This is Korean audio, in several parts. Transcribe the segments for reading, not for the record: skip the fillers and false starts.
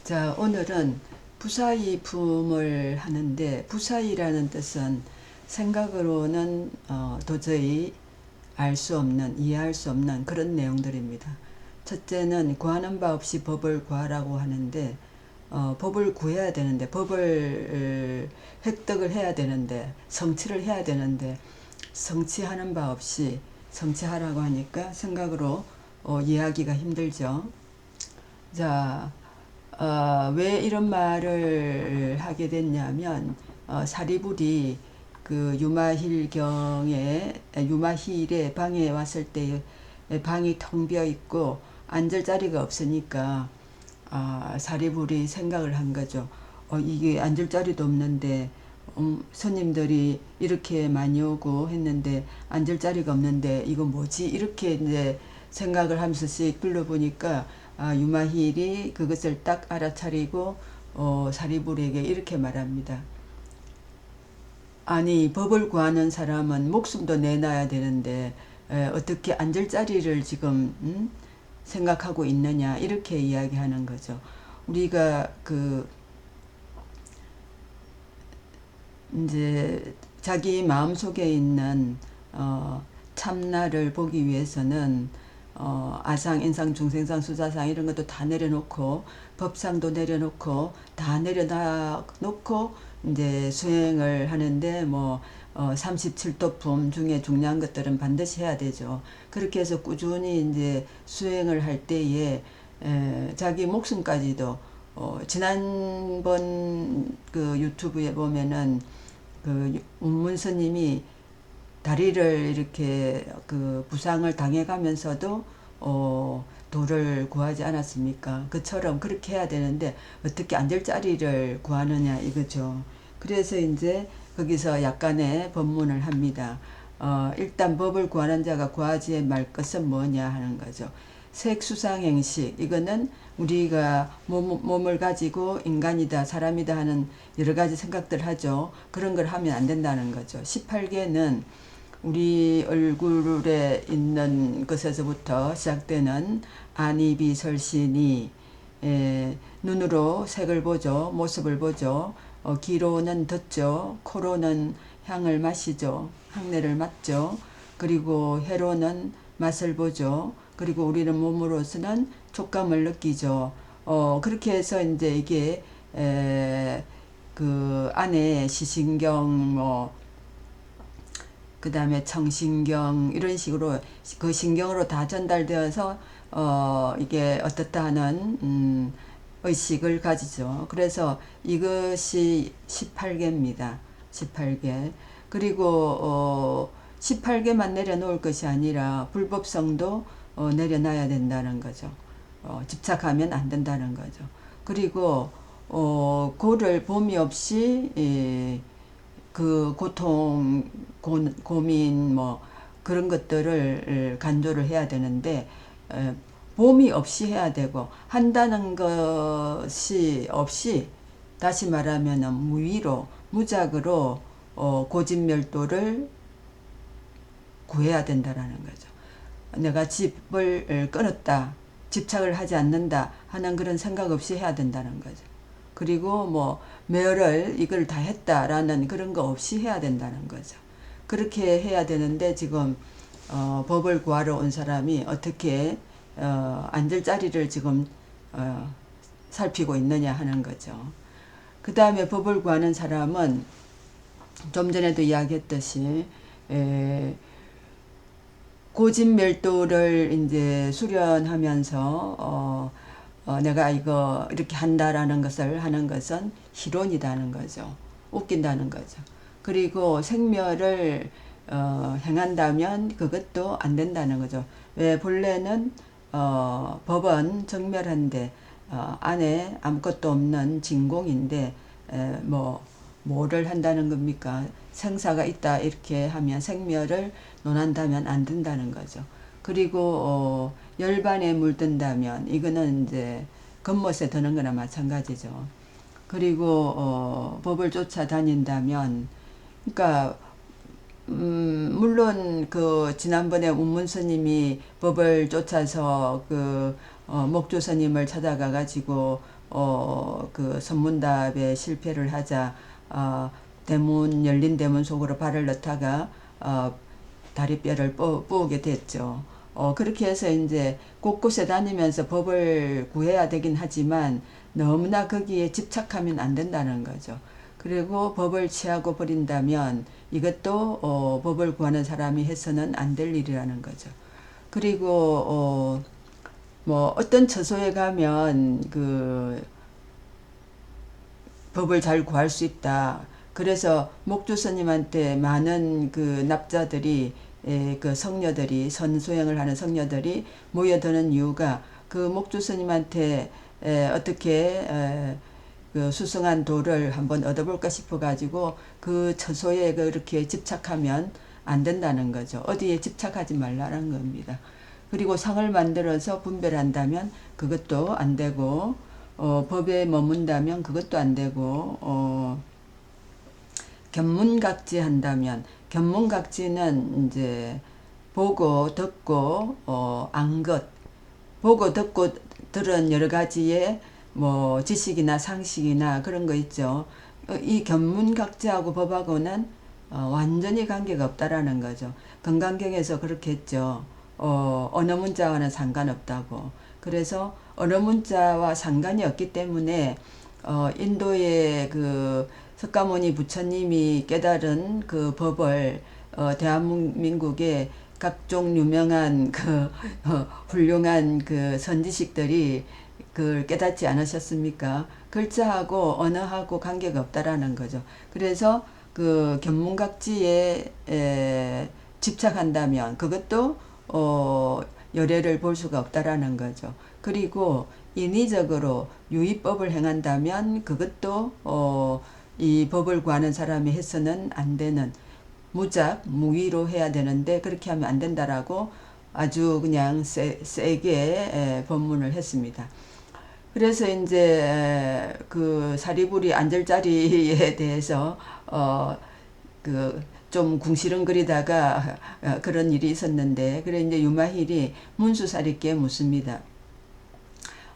자, 오늘은 부사이품을 하는데, 부사이라는 뜻은 생각으로는 도저히 알 수 없는, 이해할 수 없는 그런 내용들입니다. 첫째는 구하는 바 없이 법을 구하라고 하는데, 법을 구해야 되는데, 법을 획득을 해야 되는데, 성취를 해야 되는데, 성취하는 바 없이 성취하라고 하니까 생각으로 이해하기가 힘들죠. 자, 왜 이런 말을 하게 됐냐면, 사리불이 그 유마힐의 방에 왔을 때 방이 텅 비어 있고 앉을 자리가 없으니까 사리불이 생각을 한 거죠. 이게 앉을 자리도 없는데 손님들이 이렇게 많이 오고 했는데 앉을 자리가 없는데 이거 뭐지? 이렇게 이제 생각을 하면서 씩 둘러보니까 유마힐이 그것을 딱 알아차리고 사리불에게 이렇게 말합니다. 아니, 법을 구하는 사람은 목숨도 내놔야 되는데 어떻게 앉을 자리를 지금 생각하고 있느냐, 이렇게 이야기하는 거죠. 우리가 이제 자기 마음속에 있는 참나를 보기 위해서는 아상, 인상, 중생상, 수자상 이런 것도 다 내려놓고 법상도 내려놓고 다 내려놓고 이제 수행을 하는데 37도품 중에 중요한 것들은 반드시 해야 되죠. 그렇게 해서 꾸준히 이제 수행을 할 때에 자기 목숨까지도 지난번 그 유튜브에 보면은 그 운문스님이 다리를 이렇게 그 부상을 당해가면서도 도를 구하지 않았습니까? 그처럼 그렇게 해야 되는데 어떻게 앉을 자리를 구하느냐 이거죠. 그래서 이제 거기서 약간의 법문을 합니다. 일단 법을 구하는 자가 구하지 말 것은 뭐냐 하는 거죠. 색수상행식, 이거는 우리가 몸을 가지고 인간이다 사람이다 하는 여러 가지 생각들 하죠. 그런 걸 하면 안 된다는 거죠. 18개는 우리 얼굴에 있는 것에서부터 시작되는 안이비설신이 눈으로 색을 보죠. 모습을 보죠. 귀로는 듣죠. 코로는 향을 마시죠. 향내를 맡죠. 그리고 혀로는 맛을 보죠. 그리고 우리는 몸으로서는 촉감을 느끼죠. 그렇게 해서 이제 이게 그 안에 시신경 그 다음에 청신경 이런 식으로 그 신경으로 다 전달되어서 이게 어떻다 하는 의식을 가지죠. 그래서 이것이 18개입니다. 18개. 그리고 18개만 내려놓을 것이 아니라 불법성도 내려놔야 된다는 거죠. 집착하면 안 된다는 거죠. 그리고 고를 범위 없이 그 고통, 고민 그런 것들을 간조를 해야 되는데 범위 없이 해야 되고 한다는 것이 없이 다시 말하면 무위로 무작으로 고진멸도를 구해야 된다라는 거죠. 내가 집을 끊었다, 집착을 하지 않는다 하는 그런 생각 없이 해야 된다는 거죠. 그리고 멸을 이걸 다 했다라는 그런 거 없이 해야 된다는 거죠. 그렇게 해야 되는데 지금 법을 구하러 온 사람이 어떻게 앉을 자리를 지금 살피고 있느냐 하는 거죠. 그 다음에 법을 구하는 사람은 좀 전에도 이야기했듯이 고진멸도를 이제 수련하면서 내가 이거 이렇게 한다라는 것을 하는 것은 희론이다는 거죠. 웃긴다는 거죠. 그리고 생멸을 행한다면 그것도 안 된다는 거죠. 왜 본래는 법은 정멸한데 안에 아무것도 없는 진공인데 뭐를 한다는 겁니까? 생사가 있다 이렇게 하면 생멸을 논한다면 안 된다는 거죠. 그리고 열반에 물든다면 이거는 이제 겉멋에 드는 거나 마찬가지죠. 그리고 법을 쫓아다닌다면 그러니까 물론 그 지난번에 운문스님이 법을 쫓아서 그 목조 스님을 찾아가 가지고 그 선문답에 실패를 하자 열린 대문 속으로 발을 넣다가 다리뼈를 부으게 됐죠. 그렇게 해서 이제 곳곳에 다니면서 법을 구해야 되긴 하지만 너무나 거기에 집착하면 안 된다는 거죠. 그리고 법을 취하고 버린다면 이것도 법을 구하는 사람이 해서는 안 될 일이라는 거죠. 그리고 뭐 어떤 처소에 가면 그 법을 잘 구할 수 있다. 그래서 목주 스님한테 많은 그 납자들이 그 성녀들이 선수행을 하는 성녀들이 모여드는 이유가 그 목주 스님한테 어떻게 그 수승한 도를 한번 얻어볼까 싶어 가지고 그 처소에 그렇게 집착하면 안 된다는 거죠. 어디에 집착하지 말라는 겁니다. 그리고 상을 만들어서 분별한다면 그것도 안 되고 법에 머문다면 그것도 안 되고 견문각지 한다면 견문각지는 이제 보고 듣고 안것 보고 듣고 들은 여러 가지의 뭐 지식이나 상식이나 그런 거 있죠. 이 견문각지하고 법하고는 완전히 관계가 없다라는 거죠. 건강경에서 그렇게 했죠. 언어 문자와는 상관없다고. 그래서 언어 문자와 상관이 없기 때문에 인도의 그 석가모니 부처님이 깨달은 그 법을 대한민국의 각종 유명한 그 훌륭한 그 선지식들이 그걸 깨닫지 않으셨습니까? 글자하고 언어하고 관계가 없다라는 거죠. 그래서 그 견문각지에 집착한다면 그것도 열애를 볼 수가 없다라는 거죠. 그리고 인위적으로 유의법을 행한다면 그것도 이 법을 구하는 사람이 해서는 안 되는 무위로 해야 되는데 그렇게 하면 안 된다라고 아주 그냥 세게 법문을 했습니다. 그래서 이제 그 사리부리 안절자리에 대해서 그 좀 궁시렁거리다가 그런 일이 있었는데 그래 이제 유마힐이 문수사리께 묻습니다.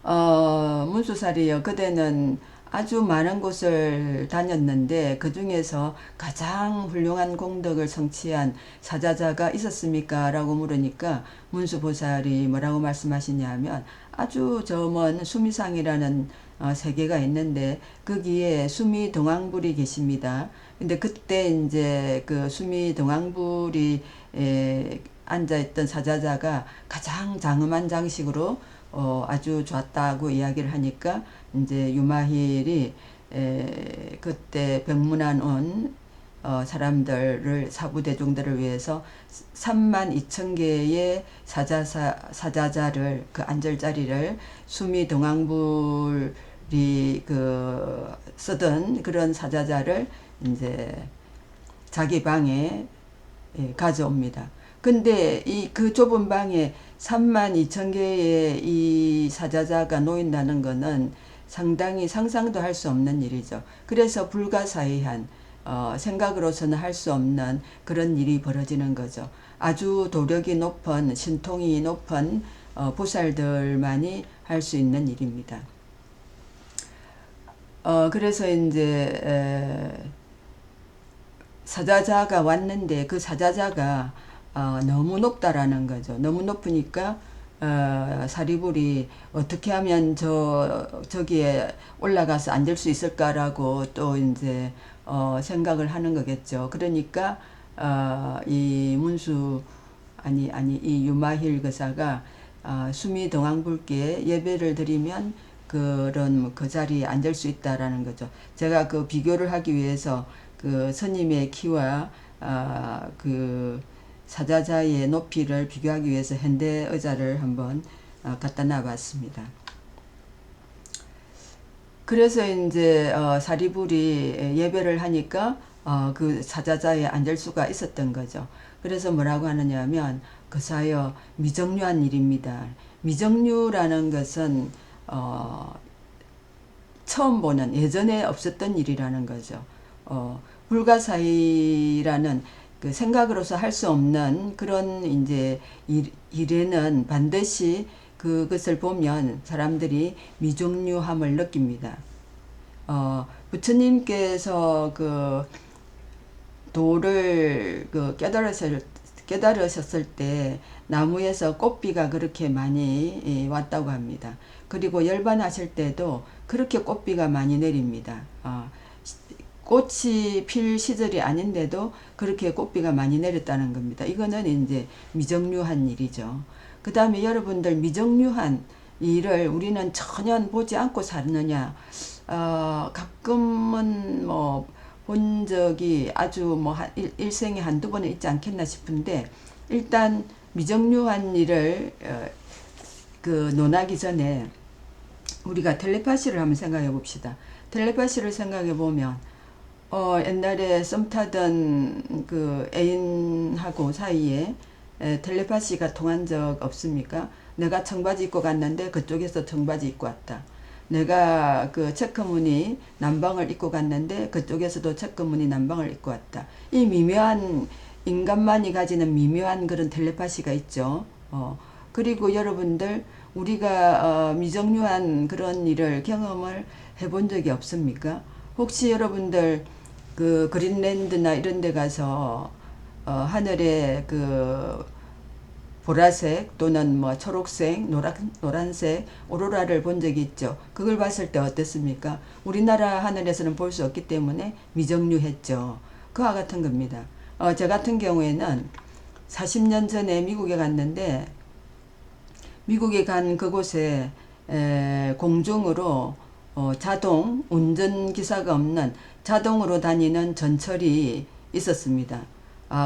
문수사리요. 그대는 아주 많은 곳을 다녔는데 그 중에서 가장 훌륭한 공덕을 성취한 사자자가 있었습니까? 라고 물으니까 문수보살이 뭐라고 말씀하시냐면 아주 저 먼 수미상이라는 세계가 있는데 거기에 수미동왕불이 계십니다. 근데 그때 이제 그 수미동왕불이 앉아있던 사자자가 가장 장엄한 장식으로 아주 좋았다고 이야기를 하니까 이제 유마힐이 그때 병문안 온 사람들을 사부대중들을 위해서 32,000개의 사자자를 그 안절자리를 수미동왕불이 그 쓰던 그런 사자자를 이제 자기 방에 가져옵니다. 근데 이 그 좁은 방에 32,000개의 이 사자자가 놓인다는 것은 상당히 상상도 할 수 없는 일이죠. 그래서 불가사의한 생각으로서는 할 수 없는 그런 일이 벌어지는 거죠. 아주 도력이 높은 신통이 높은 보살들만이 할 수 있는 일입니다. 그래서 이제 사자자가 왔는데 그 사자자가 너무 높다라는 거죠. 너무 높으니까 사리불이 어떻게 하면 저기에 올라가서 앉을 수 있을까라고 또 이제 생각을 하는 거겠죠. 그러니까 이 이 유마힐 거사가 수미동왕불께 예배를 드리면 그런 그 자리에 앉을 수 있다라는 거죠. 제가 그 비교를 하기 위해서 그 스님의 키와 그 사자자의 높이를 비교하기 위해서 현대 의자를 한번 갖다 놔봤습니다. 그래서 이제 사리불이 예배를 하니까 그 사자자에 앉을 수가 있었던 거죠. 그래서 뭐라고 하느냐 하면 그사여 미정류한 일입니다. 미정류라는 것은 처음 보는 예전에 없었던 일이라는 거죠. 불가사의라는 그 생각으로서 할 수 없는 그런 이제 일에는 반드시 그것을 보면 사람들이 미종류함을 느낍니다. 부처님께서 그 도를 깨달으셨을 때 나무에서 꽃비가 그렇게 많이 왔다고 합니다. 그리고 열반하실 때도 그렇게 꽃비가 많이 내립니다. 꽃이 필 시절이 아닌데도 그렇게 꽃비가 많이 내렸다는 겁니다. 이거는 이제 미정류한 일이죠. 그 다음에 여러분들 미정류한 일을 우리는 전혀 보지 않고 사느냐. 가끔은 뭐 본 적이 아주 뭐 일생에 한두 번은 있지 않겠나 싶은데, 일단 미정류한 일을 그 논하기 전에 우리가 텔레파시를 한번 생각해 봅시다. 텔레파시를 생각해 보면 옛날에 썸 타던 그 애인하고 사이에 텔레파시가 통한 적 없습니까? 내가 청바지 입고 갔는데 그쪽에서 청바지 입고 왔다. 내가 그 체크무늬 남방을 입고 갔는데 그쪽에서도 체크무늬 남방을 입고 왔다. 이 미묘한, 인간만이 가지는 미묘한 그런 텔레파시가 있죠. 그리고 여러분들 우리가 미정류한 그런 일을 경험을 해본 적이 없습니까? 혹시 여러분들 그 그린랜드나 이런 데 가서 하늘에 그 보라색 또는 뭐 초록색, 노란색 오로라를 본 적이 있죠. 그걸 봤을 때 어땠습니까? 우리나라 하늘에서는 볼 수 없기 때문에 미정류했죠. 그와 같은 겁니다. 저 같은 경우에는 40년 전에 미국에 갔는데, 미국에 간 그곳에 공중으로 자동 운전기사가 없는 자동으로 다니는 전철이 있었습니다.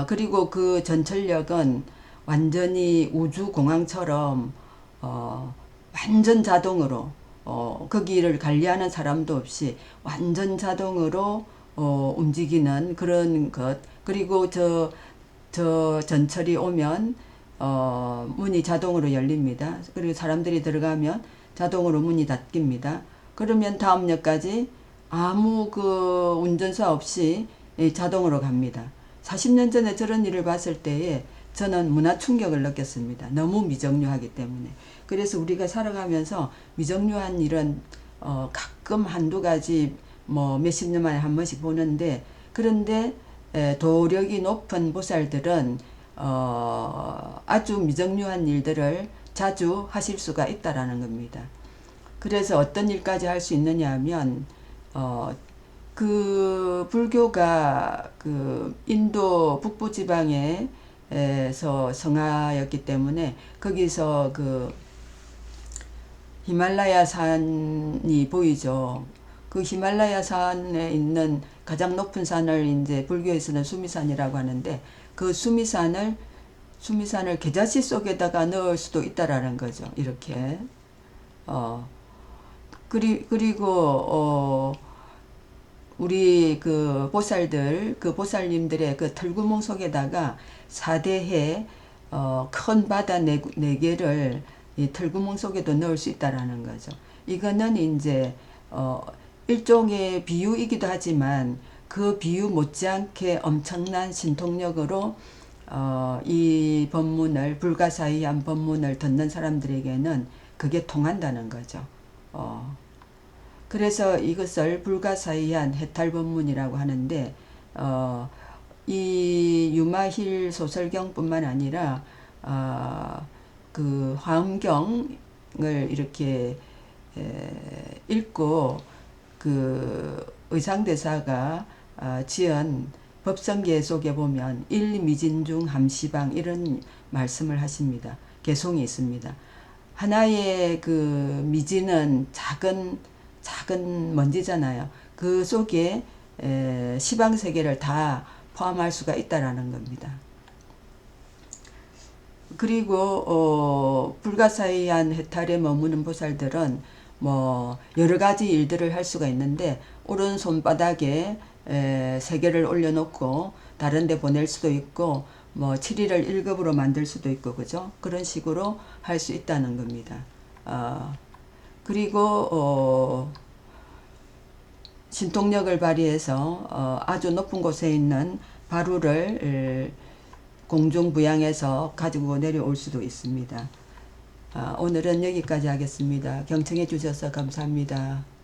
그리고 그 전철역은 완전히 우주공항처럼 완전 자동으로 거기를 관리하는 사람도 없이 완전 자동으로 움직이는 그런 것. 그리고 저 전철이 오면 문이 자동으로 열립니다. 그리고 사람들이 들어가면 자동으로 문이 닫힙니다. 그러면 다음 역까지 아무 그 운전사 없이 자동으로 갑니다. 40년 전에 저런 일을 봤을 때에 저는 문화 충격을 느꼈습니다. 너무 미정류하기 때문에. 그래서 우리가 살아가면서 미정류한 일은 가끔 한두 가지 뭐 몇십 년 만에 한 번씩 보는데, 그런데 도력이 높은 보살들은 아주 미정류한 일들을 자주 하실 수가 있다라는 겁니다. 그래서 어떤 일까지 할 수 있느냐 하면 그 불교가 그 인도 북부 지방에 에서 성하였기 때문에 거기서 그 히말라야 산이 보이죠. 그 히말라야 산에 있는 가장 높은 산을 이제 불교에서는 수미산이라고 하는데, 그 수미산을 계자씨 속에다가 넣을 수도 있다라는 거죠. 이렇게 그리고 우리 그 보살들, 그 보살님들의 그 털구멍 속에다가 사대해 큰 바다 네 개를 이 털구멍 속에도 넣을 수 있다라는 거죠. 이거는 이제 일종의 비유이기도 하지만 그 비유 못지않게 엄청난 신통력으로 이 법문을, 불가사의한 법문을 듣는 사람들에게는 그게 통한다는 거죠. 그래서 이것을 불가사의한 해탈법문이라고 하는데, 이 유마힐 소설경뿐만 아니라 그 화엄경을 이렇게 읽고 그 의상대사가 지은 법성계 속에 보면 일미진중 함시방 이런 말씀을 하십니다. 개송이 있습니다. 하나의 그 미진은 작은 먼지잖아요. 그 속에 시방세계를 다 포함할 수가 있다라는 겁니다. 그리고 불가사의한 해탈에 머무는 보살들은 뭐 여러 가지 일들을 할 수가 있는데, 오른 손바닥에 세계를 올려놓고 다른 데 보낼 수도 있고, 뭐 7일을 1급으로 만들 수도 있고, 그죠? 그런 식으로 할 수 있다는 겁니다. 그리고 신통력을 발휘해서 아주 높은 곳에 있는 바루를 공중부양해서 가지고 내려올 수도 있습니다. 오늘은 여기까지 하겠습니다. 경청해 주셔서 감사합니다.